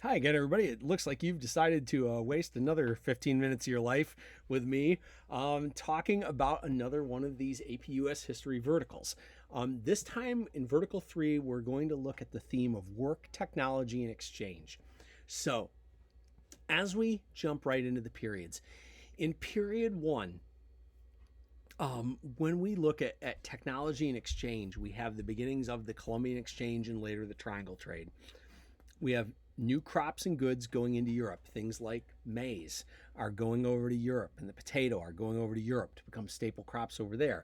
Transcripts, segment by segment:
Hi again, everybody. It looks like you've decided to waste another 15 minutes of your life with me talking about another one of these APUS history verticals. This time in Vertical 3, we're going to look at the theme of work, technology, and exchange. So, as we jump right into the periods, in period 1, when we look at technology and exchange, we have the beginnings of the Columbian Exchange and later the Triangle Trade. We have new crops and goods going into Europe. Things like maize are going over to Europe, and the potato are going over to Europe to become staple crops over there.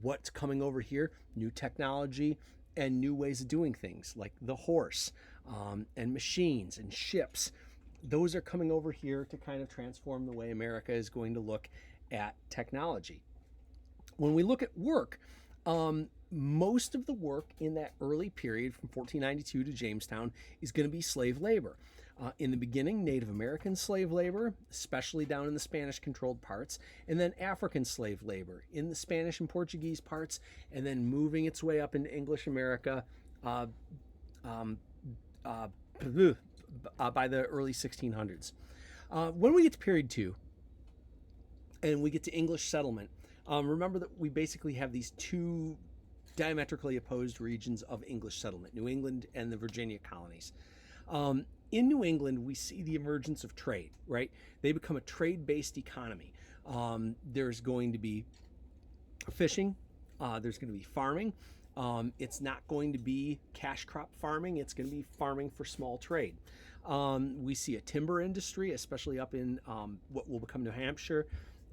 What's coming over here? New technology and new ways of doing things, like the horse, and machines and ships. Those are coming over here to kind of transform the way America is going to look at technology. When we look at work, most of the work in that early period from 1492 to Jamestown is going to be slave labor. In the beginning, Native American slave labor, especially down in the Spanish-controlled parts, and then African slave labor in the Spanish and Portuguese parts, and then moving its way up into English America by the early 1600s. When we get to period 2, and we get to English settlement, remember that we basically have these two diametrically opposed regions of English settlement, New England and the Virginia colonies. In New England, we see the emergence of trade, right? They become a trade-based economy. There's going to be fishing, there's going to be farming. It's not going to be cash crop farming, it's going to be farming for small trade. We see a timber industry, especially up in what will become New Hampshire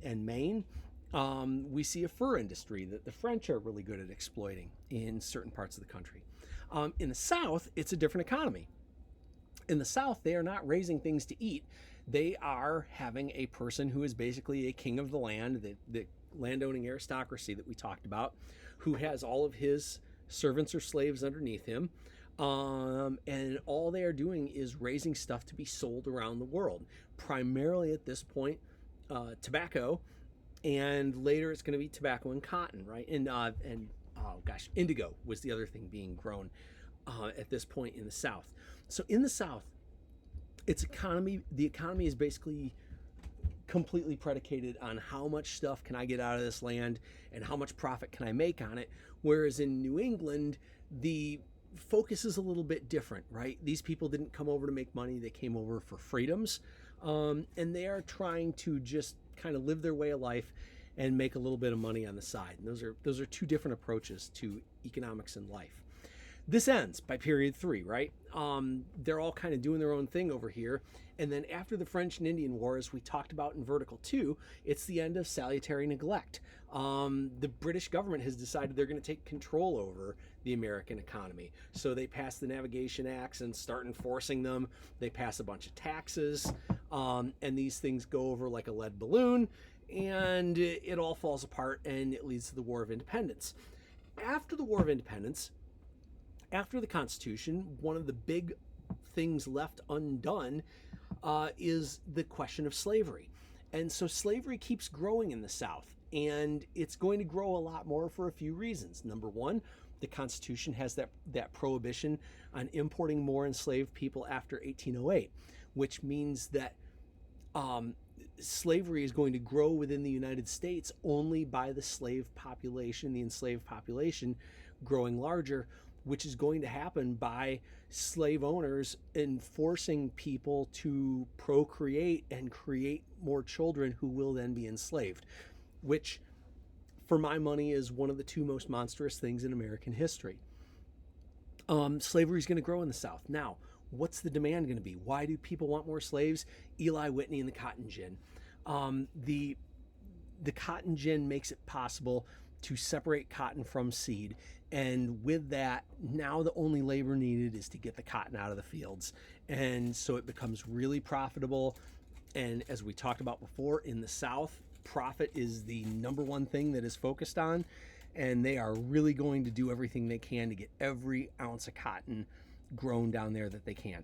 and Maine. We see a fur industry that the French are really good at exploiting in certain parts of the country. In the South, it's a different economy. In the South, they are not raising things to eat. They are having a person who is basically a king of the land, the landowning aristocracy that we talked about, who has all of his servants or slaves underneath him. And all they are doing is raising stuff to be sold around the world. Primarily at this point, tobacco, and later it's going to be tobacco and cotton, right? And indigo was the other thing being grown at this point in the South. So in the South, the economy is basically completely predicated on how much stuff can I get out of this land and how much profit can I make on it. Whereas in New England, the focus is a little bit different, right? These people didn't come over to make money, they came over for freedoms, and they are trying to just kind of live their way of life and make a little bit of money on the side. And those are two different approaches to economics and life. This ends by period 3, right? They're all kind of doing their own thing over here. And then after the French and Indian Wars, we talked about in Vertical 2, it's the end of salutary neglect. The British government has decided they're going to take control over the American economy. So they pass the Navigation Acts and start enforcing them. They pass a bunch of taxes, and these things go over like a lead balloon, and it all falls apart, and it leads to the War of Independence. After the War of Independence, after the Constitution, one of the big things left undone is the question of slavery. And so slavery keeps growing in the South, and it's going to grow a lot more for a few reasons. Number one, the Constitution has that prohibition on importing more enslaved people after 1808, which means that slavery is going to grow within the United States only by the slave population, the enslaved population growing larger, which is going to happen by slave owners enforcing people to procreate and create more children who will then be enslaved, which, for my money, is one of the two most monstrous things in American history. Slavery is going to grow in the South. Now, what's the demand going to be? Why do people want more slaves? Eli Whitney and the cotton gin. The cotton gin makes it possible to separate cotton from seed, and with that, now the only labor needed is to get the cotton out of the fields, and so it becomes really profitable. And as we talked about before, in the South, profit is the number one thing that is focused on, and they are really going to do everything they can to get every ounce of cotton grown down there that they can.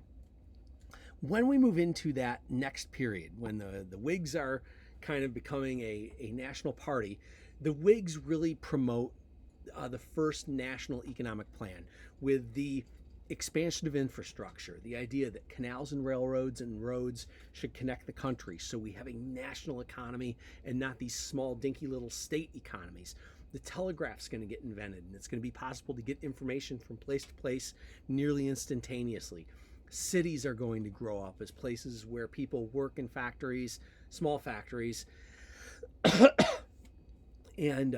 When we move into that next period, when the Whigs are kind of becoming a national party, the Whigs really promote the first national economic plan with the expansion of infrastructure, the idea that canals and railroads and roads should connect the country so we have a national economy and not these small dinky little state economies. The telegraph's going to get invented, and it's going to be possible to get information from place to place nearly instantaneously. Cities are going to grow up as places where people work in factories, small factories, and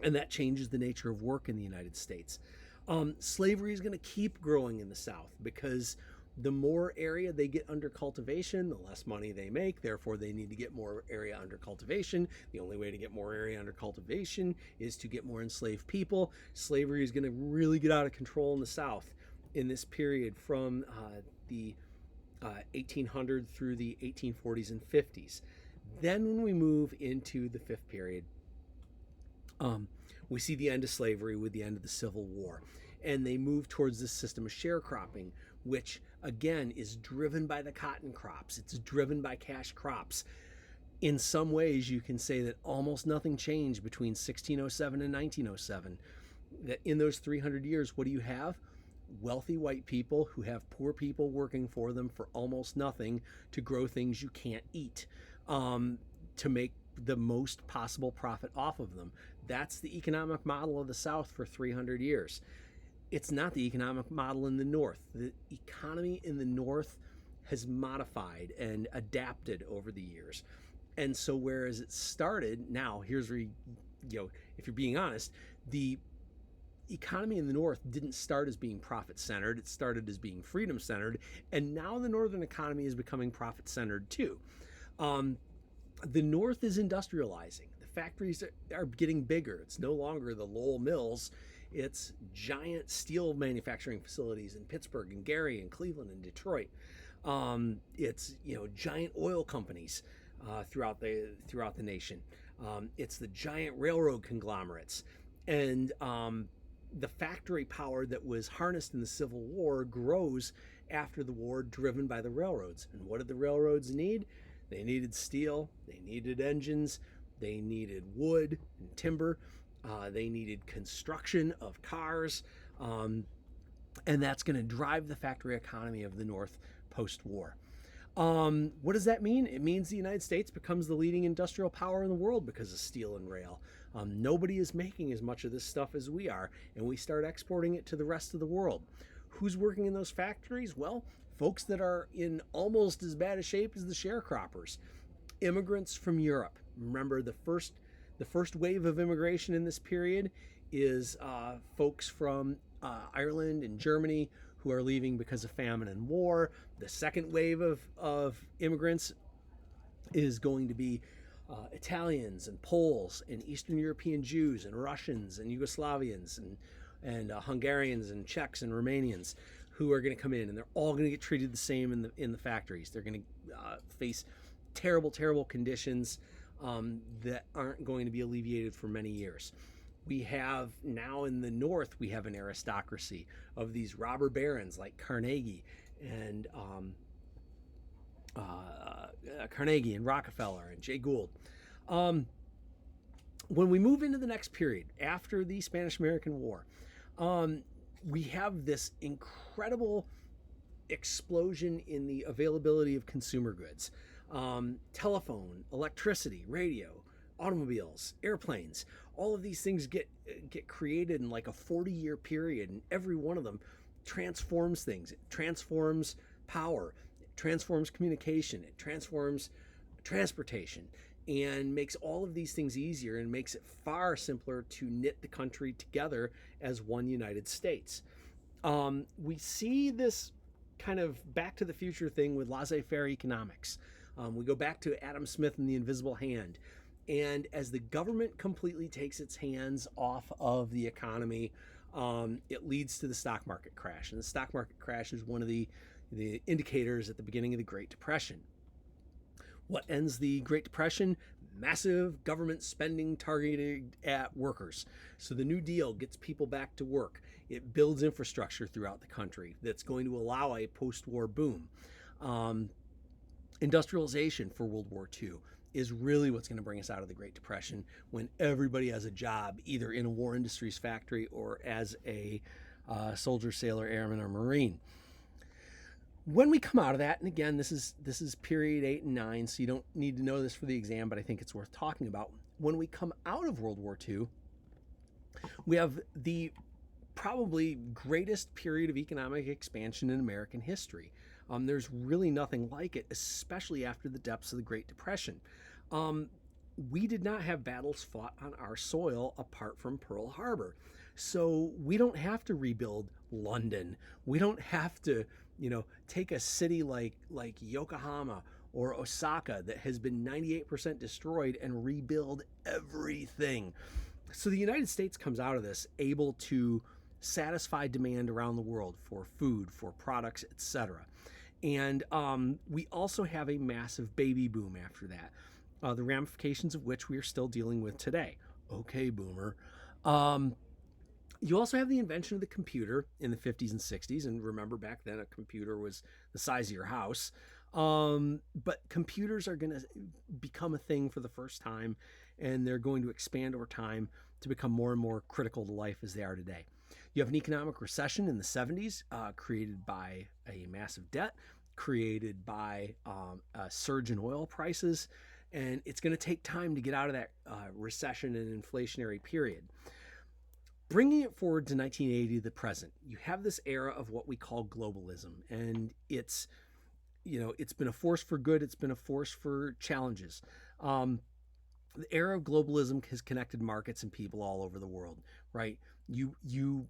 that changes the nature of work in the United States. Slavery is going to keep growing in the South because the more area they get under cultivation, the less money they make. Therefore, they need to get more area under cultivation. The only way to get more area under cultivation is to get more enslaved people. Slavery is going to really get out of control in the South in this period from the 1800 through the 1840s and 50s. Then when we move into the fifth period, we see the end of slavery with the end of the Civil War. And they move towards this system of sharecropping, which again is driven by the cotton crops. It's driven by cash crops. In some ways, you can say that almost nothing changed between 1607 and 1907. That in those 300 years, what do you have? Wealthy white people who have poor people working for them for almost nothing to grow things you can't eat, to make the most possible profit off of them. That's the economic model of the South for 300 years. It's not the economic model in the North. The economy in the North has modified and adapted over the years. And so whereas it started, now here's where, if you're being honest, the economy in the North didn't start as being profit-centered. It started as being freedom-centered. And now the Northern economy is becoming profit-centered too. The North is industrializing. The factories are getting bigger. It's no longer the Lowell Mills. It's giant steel manufacturing facilities in Pittsburgh and Gary and Cleveland and Detroit. It's giant oil companies throughout the nation. It's the giant railroad conglomerates, and the factory power that was harnessed in the Civil War grows after the war, driven by the railroads. And what did the railroads need? They needed steel, they needed engines, they needed wood and timber, they needed construction of cars, and that's going to drive the factory economy of the North post-war. What does that mean? It means the United States becomes the leading industrial power in the world because of steel and rail. Nobody is making as much of this stuff as we are, and we start exporting it to the rest of the world. Who's working in those factories? Well, folks that are in almost as bad a shape as the sharecroppers. Immigrants from Europe. Remember, the first wave of immigration in this period is folks from Ireland and Germany who are leaving because of famine and war. The second wave of immigrants is going to be Italians and Poles and Eastern European Jews and Russians and Yugoslavians and Hungarians and Czechs and Romanians who are going to come in, and they're all going to get treated the same in the factories. They're going to face terrible conditions that aren't going to be alleviated for many years. We have now in the North, we have an aristocracy of these robber barons like Carnegie and Rockefeller and Jay Gould. When we move into the next period after the Spanish-American War, we have this incredible explosion in the availability of consumer goods. Telephone, electricity, radio, automobiles, airplanes, all of these things get created in like a 40-year period, and every one of them transforms things. It transforms power, it transforms communication, it transforms transportation, and makes all of these things easier and makes it far simpler to knit the country together as one United States. We see this kind of back to the future thing with laissez-faire economics. We go back to Adam Smith and the invisible hand. And as the government completely takes its hands off of the economy, it leads to the stock market crash. And the stock market crash is one of the indicators at the beginning of the Great Depression. What ends the Great Depression? Massive government spending targeted at workers. So the New Deal gets people back to work. It builds infrastructure throughout the country that's going to allow a post-war boom. Industrialization for World War II is really what's going to bring us out of the Great Depression, when everybody has a job either in a war industries factory or as a soldier, sailor, airman, or marine. When we come out of that, and again, this is period 8 and 9, so you don't need to know this for the exam, but I think it's worth talking about. When we come out of World War II, we have the probably greatest period of economic expansion in American history. There's really nothing like it, especially after the depths of the Great Depression. We did not have battles fought on our soil apart from Pearl Harbor. So we don't have to rebuild London. We don't have to, take a city like Yokohama or Osaka that has been 98% destroyed and rebuild everything. So the United States comes out of this able to satisfy demand around the world for food, for products, etc. And we also have a massive baby boom after that, the ramifications of which we are still dealing with today. Okay, boomer. You also have the invention of the computer in the 50s and 60s. And remember, back then, a computer was the size of your house. But computers are going to become a thing for the first time, and they're going to expand over time to become more and more critical to life as they are today. You have an economic recession in the 70s, created by a massive debt, created by a surge in oil prices, and it's going to take time to get out of that recession and inflationary period. Bringing it forward to 1980, the present, you have this era of what we call globalism, and it's been a force for good, it's been a force for challenges. The era of globalism has connected markets and people all over the world, right? You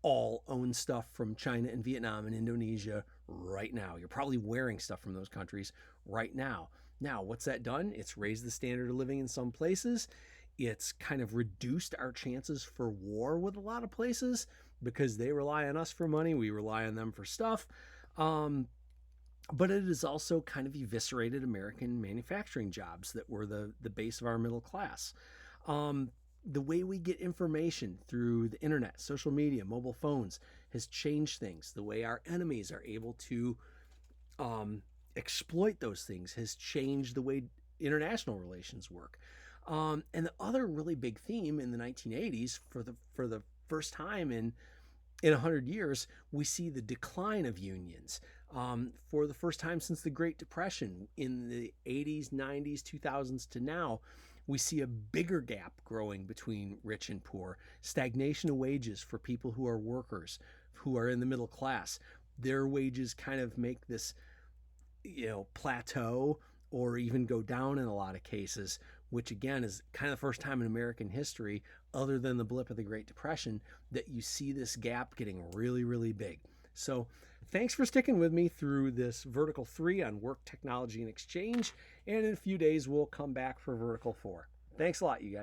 all own stuff from China and Vietnam and Indonesia right now. You're probably wearing stuff from those countries right now. Now, what's that done? It's raised the standard of living in some places. It's kind of reduced our chances for war with a lot of places because they rely on us for money. We rely on them for stuff. But it has also kind of eviscerated American manufacturing jobs that were the base of our middle class. The way we get information through the internet, social media, mobile phones has changed things. The way our enemies are able to exploit those things has changed the way international relations work. And the other really big theme in the 1980s, for the first time in 100 years, we see the decline of unions. For the first time since the Great Depression in the 80s, 90s, 2000s to now, we see a bigger gap growing between rich and poor. Stagnation of wages for people who are workers, who are in the middle class. Their wages kind of make this, plateau or even go down in a lot of cases, which again is kind of the first time in American history, other than the blip of the Great Depression, that you see this gap getting really, really big. So thanks for sticking with me through this Vertical 3 on work, technology, and exchange. And in a few days, we'll come back for Vertical 4. Thanks a lot, you guys.